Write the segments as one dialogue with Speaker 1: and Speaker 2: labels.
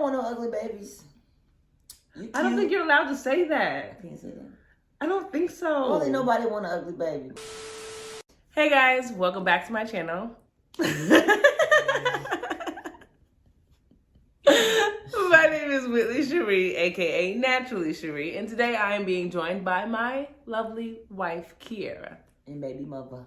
Speaker 1: want no ugly babies.
Speaker 2: I don't think you're allowed to say that.
Speaker 1: I can't say that.
Speaker 2: I don't think so.
Speaker 1: Don't think nobody want an ugly baby.
Speaker 2: Hey guys, welcome back to my channel. My name is Whitley Charee, aka Naturally Charee, and today I am being joined by my lovely wife, Kiera.
Speaker 1: And baby mother.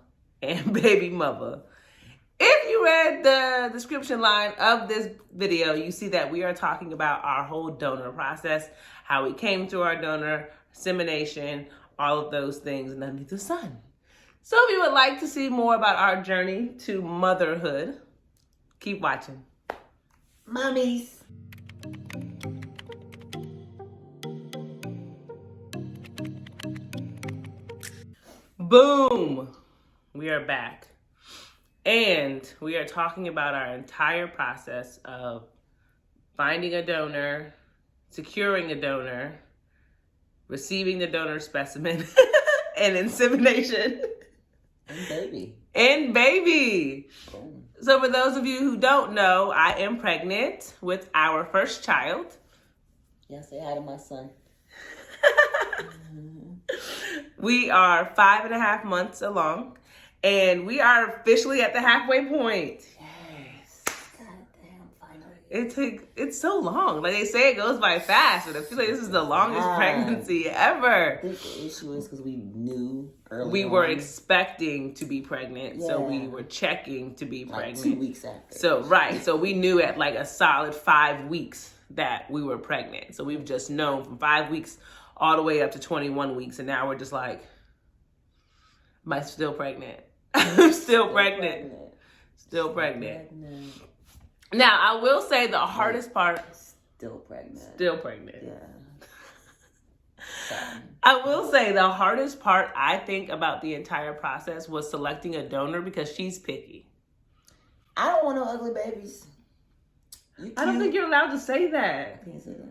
Speaker 2: If you read the description line of this video, you see that we are talking about our whole donor process, how we came to our donor, insemination, all of those things underneath the sun. So if you would like to see more about our journey to motherhood, keep watching.
Speaker 1: Mommies.
Speaker 2: Boom! We are back. And we are talking about our entire process of finding a donor, securing a donor, receiving the donor specimen, and insemination. And baby.
Speaker 1: Boom.
Speaker 2: So for those of you who don't know, I am pregnant with our first child.
Speaker 1: Yeah, say hi to my son.
Speaker 2: We are 5.5 months along, and we are officially at the halfway point.
Speaker 1: Yes. Goddamn, finally.
Speaker 2: It's so long. Like they say, it goes by fast, but I feel like this is the longest pregnancy ever.
Speaker 1: I think the issue is because we knew early
Speaker 2: We
Speaker 1: on.
Speaker 2: were expecting to be pregnant, so
Speaker 1: Yeah.
Speaker 2: we were checking to be
Speaker 1: like
Speaker 2: pregnant.
Speaker 1: 2 weeks after.
Speaker 2: So we knew at like a solid 5 weeks that we were pregnant. So we've just known from 5 weeks all the way up to 21 weeks, and now we're just like, am I still pregnant? I'm still pregnant. Still pregnant. Now, I will say the hardest part...
Speaker 1: Still pregnant.
Speaker 2: Yeah.
Speaker 1: Sorry.
Speaker 2: I will say the hardest part, I think, about the entire process was selecting a donor because she's picky.
Speaker 1: I don't want no ugly babies.
Speaker 2: I don't think you're allowed to say that.
Speaker 1: I can't say that.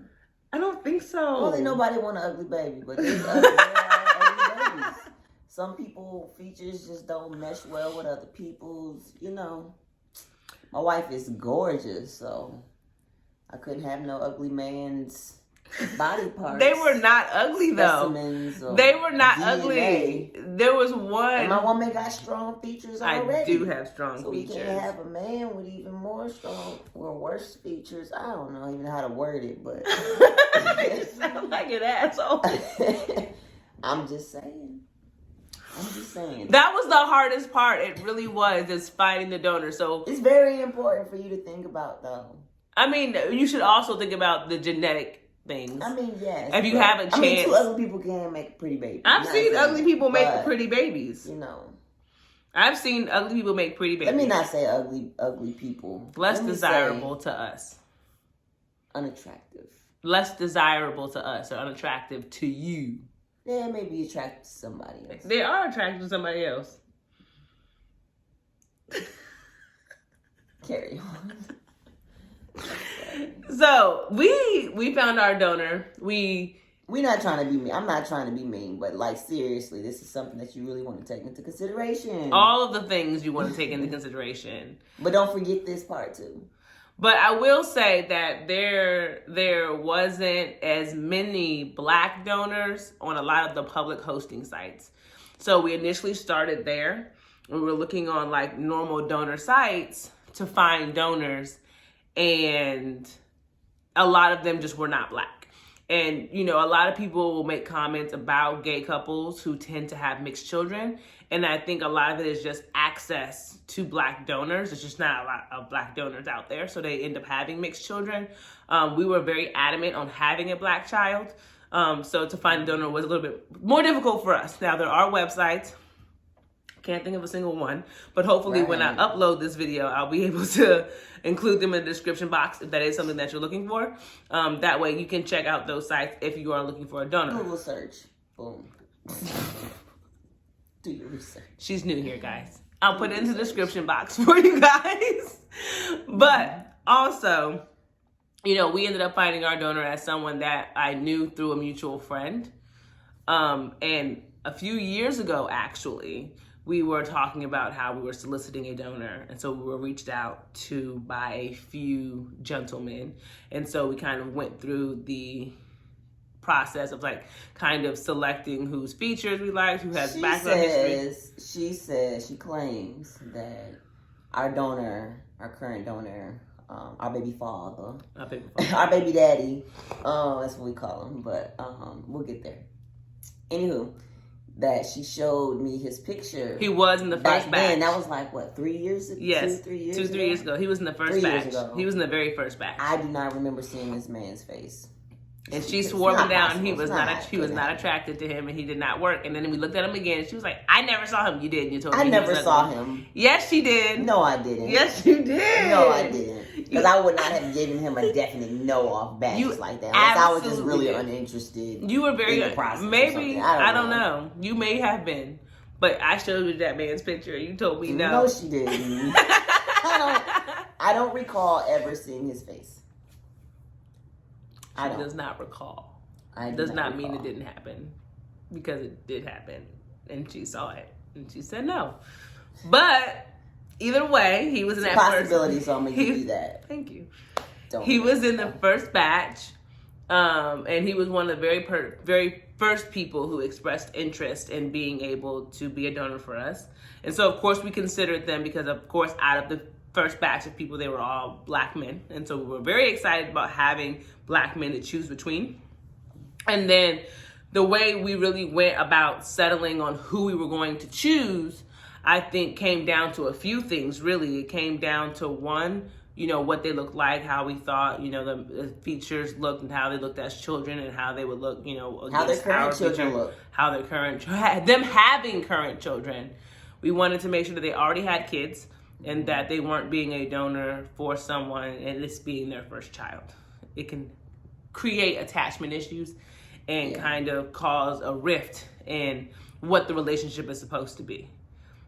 Speaker 2: I don't think so.
Speaker 1: I don't think nobody want an ugly baby, but there are ugly babies. Some people features just don't mesh well with other people's, you know. My wife is gorgeous, so I couldn't have no ugly man's body parts.
Speaker 2: They were not ugly though. They were not
Speaker 1: DNA.
Speaker 2: ugly. There was one.
Speaker 1: And my woman got strong features already.
Speaker 2: I do have strong
Speaker 1: so
Speaker 2: features.
Speaker 1: So we can't have a man with even more strong or worse features. I don't know even how to word it, but
Speaker 2: you sound like an asshole.
Speaker 1: I'm just saying.
Speaker 2: That was the hardest part. It really was, is finding the donor. So
Speaker 1: it's very important for you to think about, though.
Speaker 2: I mean, you should also think about the genetic things.
Speaker 1: I mean, yes.
Speaker 2: If you have a chance. I mean,
Speaker 1: 2 ugly people can make a pretty baby.
Speaker 2: I've seen ugly people make pretty babies.
Speaker 1: You know.
Speaker 2: I've seen ugly people make pretty babies.
Speaker 1: Let me not say ugly people.
Speaker 2: Less desirable to us.
Speaker 1: Unattractive.
Speaker 2: Less desirable to us or unattractive to you.
Speaker 1: Yeah, maybe attracted to somebody else.
Speaker 2: They are attracted to somebody else.
Speaker 1: Carry on.
Speaker 2: So we found our donor. We're
Speaker 1: not trying to be mean. I'm not trying to be mean, but like seriously, this is something that you really want to take into consideration.
Speaker 2: All of the things you want to take into consideration.
Speaker 1: But don't forget this part too.
Speaker 2: But I will say that there wasn't as many Black donors on a lot of the public hosting sites. So we initially started there. We were looking on like normal donor sites to find donors, and a lot of them just were not Black. And, you know, a lot of people will make comments about gay couples who tend to have mixed children. And I think a lot of it is just access to Black donors. There's just not a lot of Black donors out there, so they end up having mixed children. We were very adamant on having a Black child. So to find a donor was a little bit more difficult for us. Now, there are websites. Can't think of a single one, but hopefully when I upload this video, I'll be able to include them in the description box if that is something that you're looking for. That way you can check out those sites if you are looking for a donor.
Speaker 1: Google search. Boom. Do your research.
Speaker 2: She's new here, guys. I'll put it in the description box for you guys. But also, you know, we ended up finding our donor as someone that I knew through a mutual friend. And a few years ago, actually, we were talking about how we were soliciting a donor. And so we were reached out to by a few gentlemen. And so we kind of went through the process of like kind of selecting whose features we liked, who has background history.
Speaker 1: She claims that our current donor, our baby father, our baby daddy, that's what we call him, but we'll get there. Anywho, that she showed me his picture.
Speaker 2: He was in the first batch.
Speaker 1: Then, that was like, what, 3 years ago?
Speaker 2: Yes.
Speaker 1: 3 years
Speaker 2: ago? 3 years ago. He was in the first batch. He was in the very first batch.
Speaker 1: I do not remember seeing this man's face.
Speaker 2: And she swore him down. He was not attracted to him, and he did not work. And then we looked at him again, and she was like, "I never saw him." You did. You told me.
Speaker 1: I never saw him.
Speaker 2: Yes, she did.
Speaker 1: No, I didn't.
Speaker 2: Yes, you did.
Speaker 1: No, I didn't. Because I would not have given him a definite no off badge like that. Unless I was just really uninterested.
Speaker 2: You were very
Speaker 1: in the process.
Speaker 2: Maybe I don't know. You may have been, but I showed you that man's picture. You told me no.
Speaker 1: No, she didn't. I don't recall ever seeing his face.
Speaker 2: She does not recall. Does not mean it didn't happen, because it did happen, and she saw it, and she said no. But either way, he was in that
Speaker 1: possibility. So I'm gonna give you that.
Speaker 2: Thank you. He was in the first batch, and he was one of the very first people who expressed interest in being able to be a donor for us. And so, of course, we considered them because, of course, out of the first batch of people, they were all black men, and so we were very excited about having black men to choose between. And then the way we really went about settling on who we were going to choose, I think came down to a few things, really. It came down to one, what they looked like, how we thought, the features looked, and how they looked as children, and how they would look,
Speaker 1: how their current children look.
Speaker 2: How their them having current children. We wanted to make sure that they already had kids, and that they weren't being a donor for someone and this being their first child. It can create attachment issues and kind of cause a rift in what the relationship is supposed to be,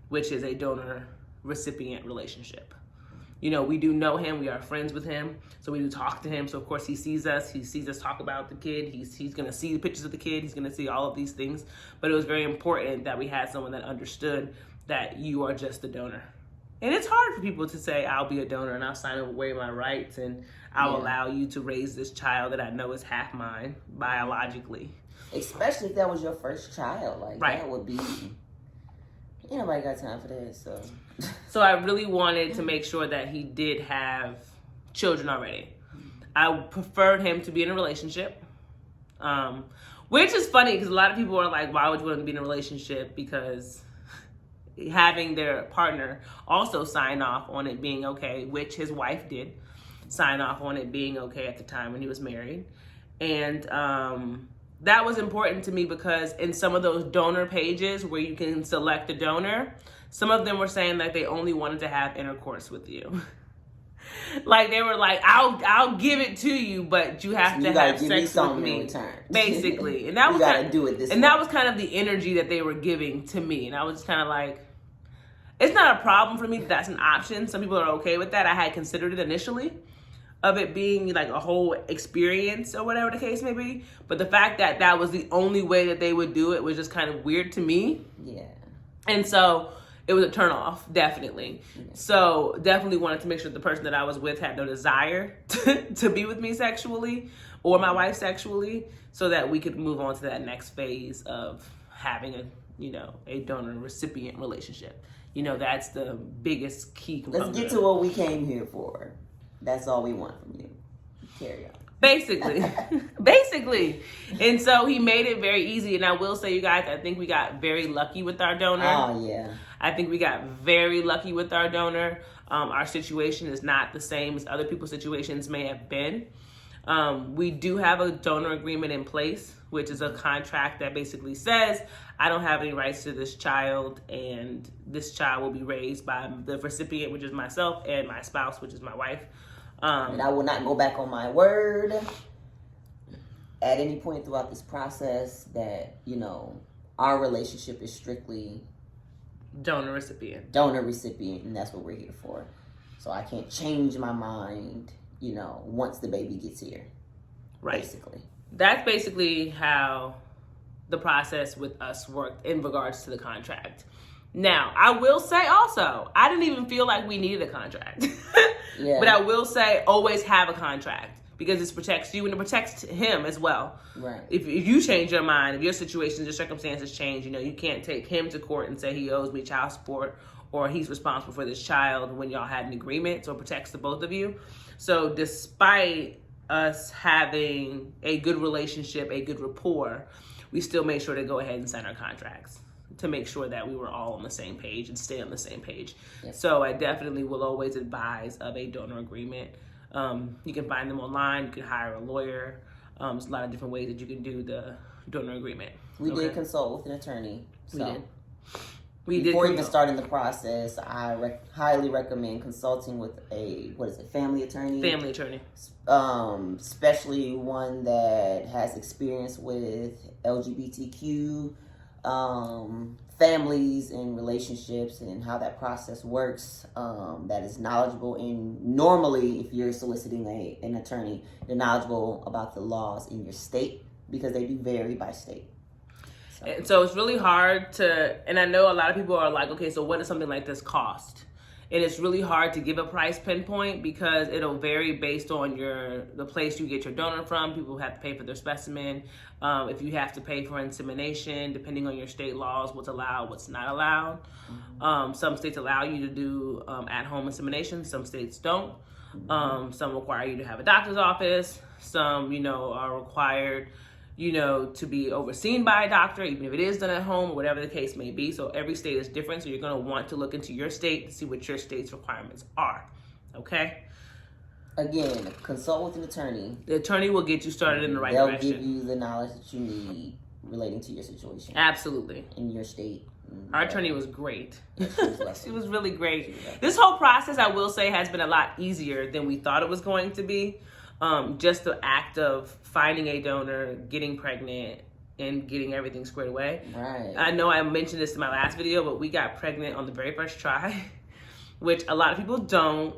Speaker 2: which is a donor-recipient relationship. We do know him. We are friends with him. So we do talk to him. So, of course, he sees us. He sees us talk about the kid. He's going to see the pictures of the kid. He's going to see all of these things. But it was very important that we had someone that understood that you are just a donor. And it's hard for people to say, I'll be a donor and I'll sign away my rights and I'll allow you to raise this child that I know is half mine biologically.
Speaker 1: Especially if that was your first child. That would be... Ain't nobody got time for that, so...
Speaker 2: So I really wanted to make sure that he did have children already. I preferred him to be in a relationship. Which is funny because a lot of people are like, why would you want to be in a relationship? Because... having their partner also sign off on it being okay, which his wife did sign off on it being okay at the time when he was married. And that was important to me because in some of those donor pages where you can select the donor, some of them were saying that they only wanted to have intercourse with you. Like they were like, I'll give it to you, but you have to have sex with me, basically. And that was that was kind of the energy that they were giving to me, and I was kind of like, it's not a problem for me that that's an option. Some people are okay with that. I had considered it initially, of it being like a whole experience or whatever the case may be. But the fact that that was the only way that they would do it was just kind of weird to me.
Speaker 1: Yeah.
Speaker 2: And so it was a turn off, definitely. Yeah. So definitely wanted to make sure the person that I was with had no desire to be with me sexually or my wife sexually, so that we could move on to that next phase of having a donor-recipient relationship. That's the biggest key component.
Speaker 1: Let's get to what we came here for. That's all we want from you. Carry on.
Speaker 2: Basically. And so he made it very easy. And I will say, you guys, I think we got very lucky with our donor.
Speaker 1: Oh, yeah.
Speaker 2: I think we got very lucky with our donor. Our situation is not the same as other people's situations may have been. We do have a donor agreement in place, which is a contract that basically says, I don't have any rights to this child, and this child will be raised by the recipient, which is myself, and my spouse, which is my wife.
Speaker 1: And I will not go back on my word at any point throughout this process that, our relationship is strictly
Speaker 2: donor-recipient,
Speaker 1: and that's what we're here for. So I can't change my mind, once the baby gets here.
Speaker 2: Right.
Speaker 1: Basically.
Speaker 2: That's basically how the process with us worked in regards to the contract. Now, I will say also, I didn't even feel like we needed a contract.
Speaker 1: Yeah.
Speaker 2: But I will say, always have a contract because this protects you and it protects him as well.
Speaker 1: Right.
Speaker 2: If you change your mind, if your situations, your circumstances change, you can't take him to court and say he owes me child support or he's responsible for this child when y'all had an agreement. So it protects the both of you. So despite us having a good relationship, a good rapport, we still made sure to go ahead and sign our contracts to make sure that we were all on the same page and stay on the same page. Yep. So I definitely will always advise of a donor agreement. You can find them online. You can hire a lawyer. There's a lot of different ways that you can do the donor agreement.
Speaker 1: We did consult with an attorney. So.
Speaker 2: We did.
Speaker 1: Before even starting the process, I highly recommend consulting with a family attorney.
Speaker 2: Family attorney.
Speaker 1: Especially one that has experience with LGBTQ families and relationships and how that process works, that is knowledgeable. And normally, if you're soliciting an attorney, they're knowledgeable about the laws in your state because they do vary by state.
Speaker 2: So it's really hard and I know a lot of people are like, okay, so what does something like this cost? And it's really hard to give a price pinpoint because it'll vary based on the place you get your donor from. People have to pay for their specimen. If you have to pay for insemination, depending on your state laws, what's allowed, what's not allowed. Mm-hmm. Some states allow you to do at-home insemination. Some states don't. Mm-hmm. Some require you to have a doctor's office. Some, are required to be overseen by a doctor, even if it is done at home, or whatever the case may be. So every state is different. So you're going to want to look into your state to see what your state's requirements are. Okay?
Speaker 1: Again, consult with an attorney.
Speaker 2: The attorney will get you started in the right direction.
Speaker 1: They'll give you the knowledge that you need relating to your situation.
Speaker 2: Absolutely.
Speaker 1: In your state.
Speaker 2: Our attorney was great.
Speaker 1: She
Speaker 2: was really great. This whole process, I will say, has been a lot easier than we thought it was going to be. Just the act of finding a donor, getting pregnant, and getting everything squared away.
Speaker 1: Right.
Speaker 2: I know I mentioned this in my last video, but we got pregnant on the very first try, which a lot of people don't.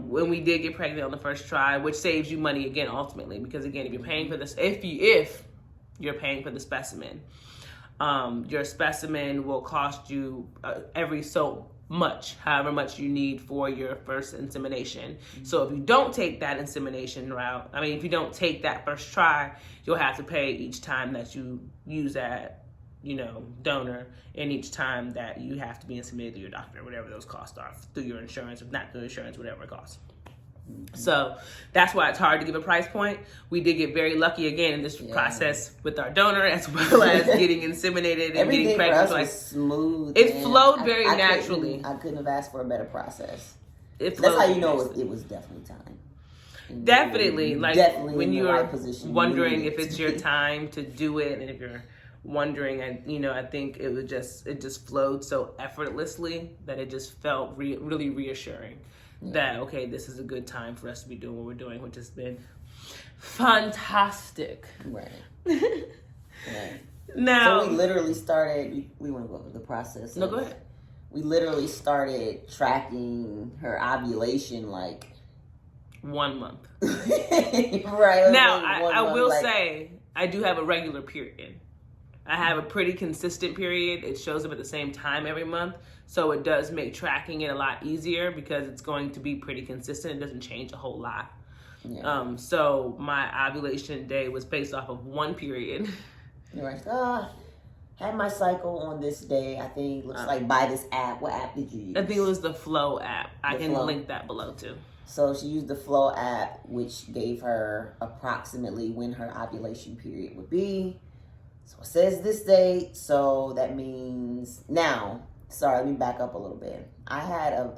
Speaker 2: When we did get pregnant on the first try, which saves you money again, ultimately, because again, if you're paying for this, if you're paying for the specimen, your specimen will cost you every so much, however much you need for your first insemination. Mm-hmm. So if you don't take that insemination route, if you don't take that first try, you'll have to pay each time that you use that, donor, and each time that you have to be inseminated through your doctor, whatever those costs are, through your insurance, if not through insurance, whatever it costs. Mm-hmm. So that's why it's hard to give a price point. We did get very lucky again in this process with our donor, as well as getting inseminated and getting pregnant.
Speaker 1: For us was smooth.
Speaker 2: It flowed very naturally.
Speaker 1: I couldn't have asked for a better process.
Speaker 2: That's
Speaker 1: how you know it was definitely time.
Speaker 2: Definitely, when you're wondering if it's your
Speaker 1: time
Speaker 2: time to do it, and if you're wondering, I think it just flowed so effortlessly that it just felt really reassuring. Yeah. That, okay, this is a good time for us to be doing what we're doing, which has been fantastic.
Speaker 1: Right. Right.
Speaker 2: Now,
Speaker 1: so we literally started, we want to go over the process.
Speaker 2: No, go ahead.
Speaker 1: We literally started tracking her ovulation
Speaker 2: 1 month.
Speaker 1: Right.
Speaker 2: Now, I will say, I do have a regular period. I have a pretty consistent period. It shows up at the same time every month. So it does make tracking it a lot easier because it's going to be pretty consistent. It doesn't change a whole lot. Yeah. So my ovulation day was based off of one period.
Speaker 1: You're like, had my cycle on this day, I think. Looks like by this app. What app did you use?
Speaker 2: I think it was the Flow app. I can link that below too.
Speaker 1: So she used the Flow app, which gave her approximately when her ovulation period would be. So it says this date, so that means now. Sorry, let me back up a little bit. I had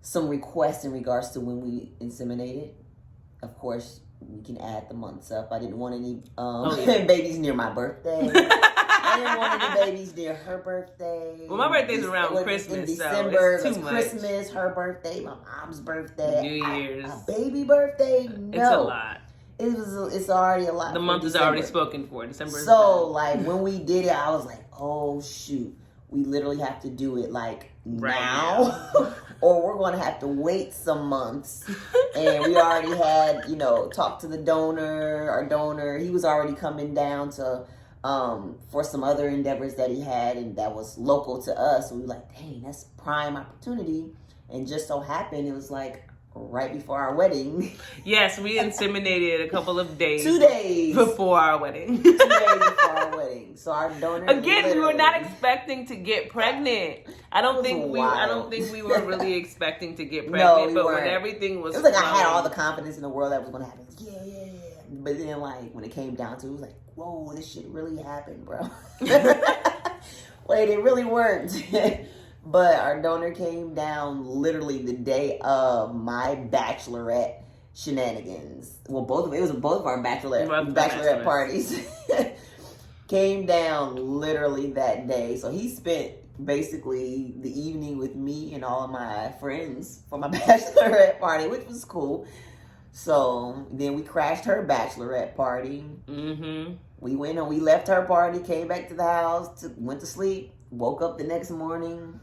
Speaker 1: some requests in regards to when we inseminated. Of course, we can add the months up. I didn't want any babies near my birthday. I didn't want any babies near her birthday.
Speaker 2: Well, my birthday's around Christmas,
Speaker 1: in December.
Speaker 2: So it's too much.
Speaker 1: Christmas, her birthday, my mom's birthday,
Speaker 2: New Year's,
Speaker 1: a baby birthday. No,
Speaker 2: it's a lot.
Speaker 1: It's already a lot.
Speaker 2: The month is already spoken for. December.
Speaker 1: So when we did it, I was like, oh shoot, we literally have to do it now. Or we're going to have to wait some months. And we already had, talked to the donor. Our donor, he was already coming down to for some other endeavors that he had and that was local to us. We were like, dang, that's prime opportunity. And just so happened, it was like right before our wedding.
Speaker 2: Yes, we inseminated a couple of days.
Speaker 1: 2 days.
Speaker 2: Before our wedding.
Speaker 1: 2 days before our wedding. So our donor.
Speaker 2: Again, we were not expecting to get pregnant. I don't think
Speaker 1: wild.
Speaker 2: we were really expecting to get pregnant.
Speaker 1: No,
Speaker 2: but when everything was,
Speaker 1: it was like I had all the confidence in the world that was going to happen. Yeah. But then, like, when it came down to it, it was like, whoa, this shit really happened, bro. Wait, it really worked. But our donor came down literally the day of my bachelorette shenanigans. Well, it was both of our bachelorette parties. Came down literally that day. So he spent basically the evening with me and all of my friends for my bachelorette party, which was cool. So then we crashed her bachelorette party. Mm-hmm. We went and we left her party, came back to the house, went to sleep, woke up the next morning.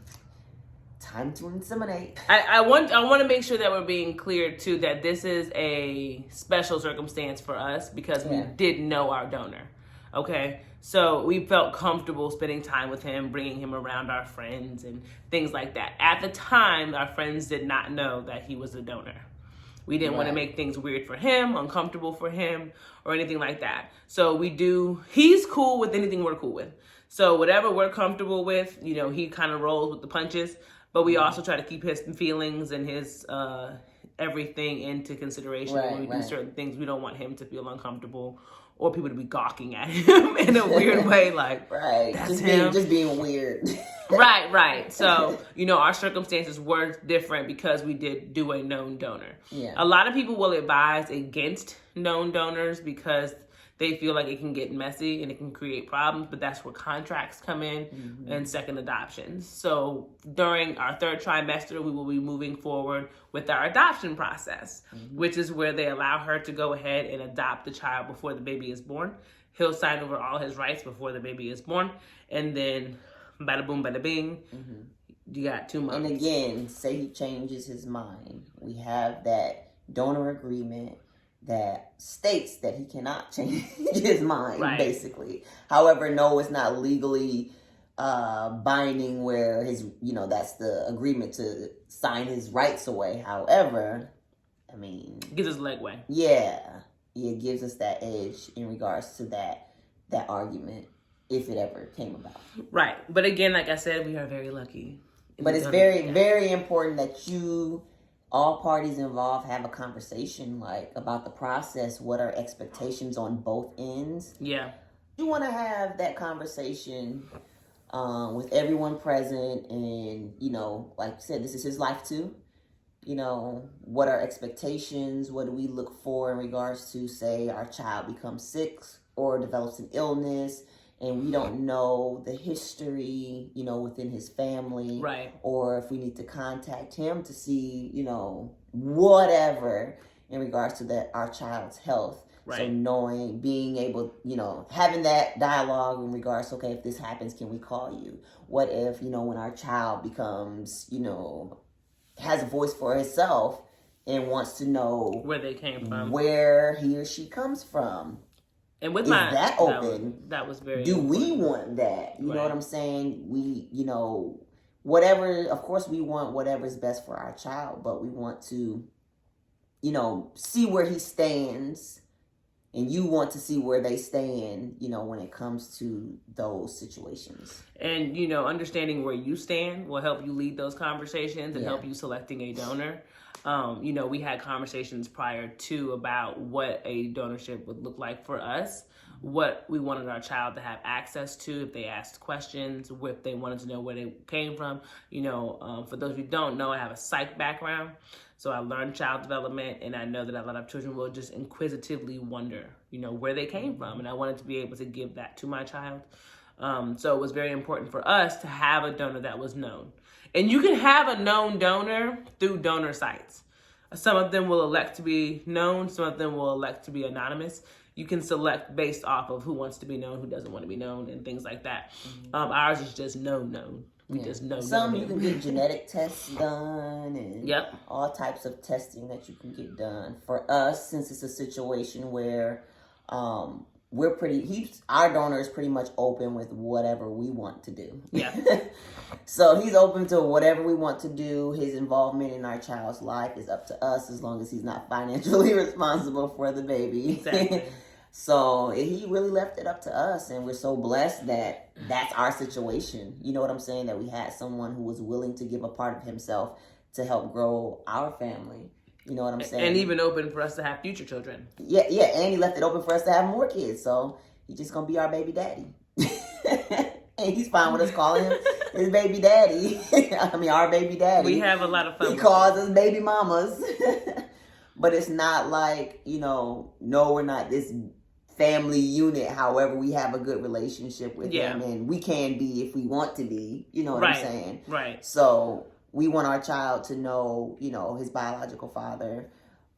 Speaker 1: Time to inseminate.
Speaker 2: I want to make sure that we're being clear too that this is a special circumstance for us because we didn't know our donor. Okay, so we felt comfortable spending time with him, bringing him around our friends and things like that. At the time, our friends did not know that he was a donor. We didn't want to make things weird for him, uncomfortable for him, or anything like that. So he's cool with anything we're cool with. So whatever we're comfortable with, he kind of rolls with the punches. But we also try to keep his feelings and his everything into consideration when we do certain things. We don't want him to feel uncomfortable or people to be gawking at him in a weird way, like that's
Speaker 1: just being weird.
Speaker 2: Right. So, our circumstances were different because we did do a known donor. Yeah. A lot of people will advise against known donors because they feel like it can get messy and it can create problems, but that's where contracts come in and second adoptions. So during our third trimester, we will be moving forward with our adoption process, which is where they allow her to go ahead and adopt the child before the baby is born. He'll sign over all his rights before the baby is born. And then bada boom, bada bing, you got 2 months.
Speaker 1: And again, say he changes his mind. We have that donor agreement that states that he cannot change his mind, basically. However, no, it's not legally binding where that's the agreement to sign his rights away. However, I mean...
Speaker 2: gives us legway.
Speaker 1: Yeah. It gives us that edge in regards to that argument, if it ever came about.
Speaker 2: Right. But again, like I said, we are very lucky.
Speaker 1: But it's very, very important that all parties involved have a conversation about the process. What are expectations on both ends? Yeah. You want to have that conversation with everyone present and, like you said, this is his life too. What are expectations? What do we look for in regards to, say, our child becomes sick or develops an illness and we don't know the history, within his family. Right. Or if we need to contact him to see, whatever in regards to our child's health. Right. So being able, having that dialogue in regards to, okay, if this happens, can we call you? What if, when our child becomes, has a voice for himself and wants to know
Speaker 2: where they came from,
Speaker 1: where he or she comes from.
Speaker 2: And with
Speaker 1: that open?
Speaker 2: That was very
Speaker 1: Do
Speaker 2: important.
Speaker 1: We want that? You know what I'm saying? We, whatever, of course we want whatever's best for our child, but we want to, see where he stands, and you want to see where they stand, when it comes to those situations.
Speaker 2: And, understanding where you stand will help you lead those conversations and help you selecting a donor. We had conversations prior to about what a donorship would look like for us, what we wanted our child to have access to if they asked questions, if they wanted to know where they came from. For those who don't know, I have a psych background. So I learned child development, and I know that a lot of children will just inquisitively wonder, where they came from. And I wanted to be able to give that to my child. So it was very important for us to have a donor that was known. And you can have a known donor through donor sites. Some of them will elect to be known. Some of them will elect to be anonymous. You can select based off of who wants to be known, who doesn't want to be known, and things like that. Ours is just known. We just know.
Speaker 1: Some you can get genetic tests done and all types of testing that you can get done. For us, since it's a situation where our donor is pretty much open with whatever we want to do.
Speaker 2: Yeah.
Speaker 1: So he's open to whatever we want to do. His involvement in our child's life is up to us, as long as he's not financially responsible for the baby.
Speaker 2: Exactly.
Speaker 1: So he really left it up to us, and we're so blessed that that's our situation. You know what I'm saying? That we had someone who was willing to give a part of himself to help grow our family. You know what I'm saying?
Speaker 2: And even open for us to have future children.
Speaker 1: Yeah, and he left it open for us to have more kids. So he's just gonna be our baby daddy. And he's fine with us calling him his baby daddy. I mean, our baby daddy.
Speaker 2: We have a lot of fun.
Speaker 1: He calls us baby mamas. But it's not like, no, we're not this family unit. However, we have a good relationship with him, and we can be if we want to be. You know what I'm saying?
Speaker 2: Right.
Speaker 1: So we want our child to know, his biological father,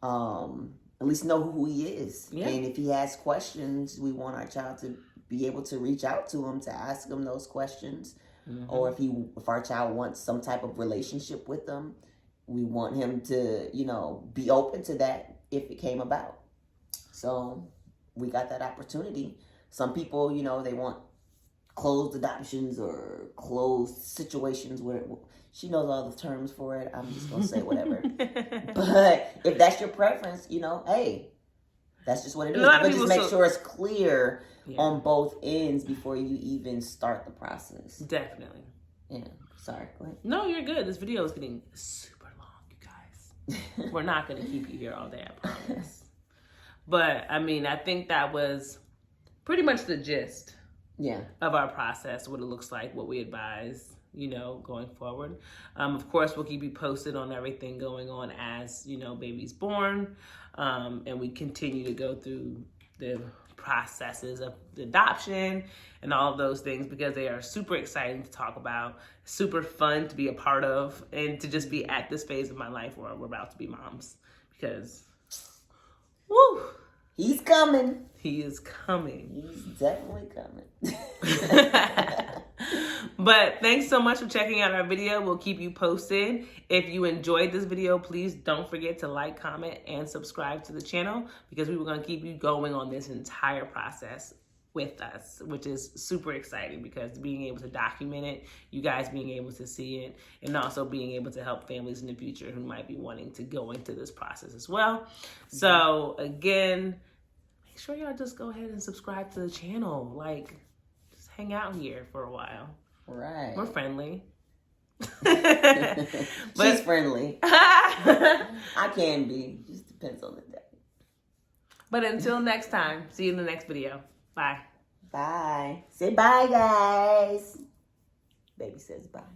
Speaker 1: at least know who he is. Yeah. And if he has questions, we want our child to be able to reach out to him to ask him those questions. Mm-hmm. Or if our child wants some type of relationship with them, we want him to, be open to that if it came about. So we got that opportunity. Some people, they want closed adoptions or closed situations where she knows all the terms for it. I'm just going to say whatever. But if that's your preference, hey, that's just what it is. But just make sure it's clear on both ends before you even start the process.
Speaker 2: Definitely.
Speaker 1: Yeah. Sorry. Go ahead.
Speaker 2: No, you're good. This video is getting super long, you guys. We're not going to keep you here all day, I promise. But, I think that was pretty much the gist of our process, what it looks like, what we advise, going forward. Of course, we'll keep you posted on everything going on as, baby's born. And we continue to go through the processes of the adoption and all of those things, because they are super exciting to talk about, super fun to be a part of, and to just be at this phase of my life where we're about to be moms. Because, woo!
Speaker 1: He's coming.
Speaker 2: He is coming.
Speaker 1: He's definitely coming.
Speaker 2: But thanks so much for checking out our video. We'll keep you posted. If you enjoyed this video, please don't forget to like, comment, and subscribe to the channel, because we were going to keep you going on this entire process with us, which is super exciting, because being able to document it, you guys being able to see it, and also being able to help families in the future who might be wanting to go into this process as well. So again, make sure y'all just go ahead and subscribe to the channel. Just hang out here for a while.
Speaker 1: Right.
Speaker 2: We're friendly.
Speaker 1: She's friendly. I can be. Just depends on the day.
Speaker 2: But until next time, see you in the next video. Bye.
Speaker 1: Bye. Say bye, guys. Baby says bye.